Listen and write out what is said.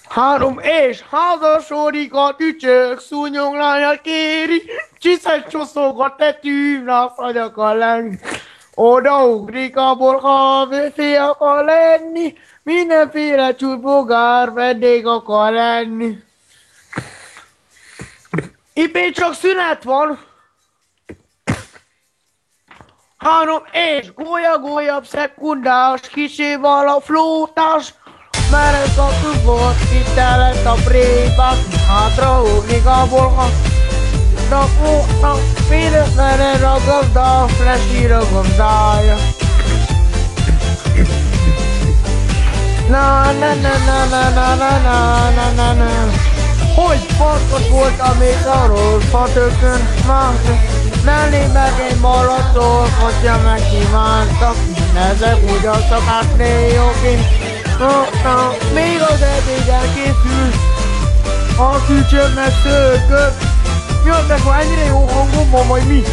Három és házasodik a tücsök, szúnyoglánya kéri, csiszes csoszogat tetű, azt a lenni. Odaugrik a borha, vőfé akar lenni, mindenféle csútbogár vendég akar lenni. Itt csak szünet van. Három és gólya, szekundás, kiséval a flótás, mert ez a tübot, itt lett a prépák, hátraugrik a borha, rakónak, mindenféle a gazda, flesír a gazdája. Na na na na na na na na na na na. Hogy farkas voltam még a rossz fatökön, mellé meg egy maradszol, hogyha megkívántak, ezek úgy a szakásné jogi. Még az ebéden készül, a tücsök meg szőkök. Jönnek, ha ennyire jó hangom van, vagy mi?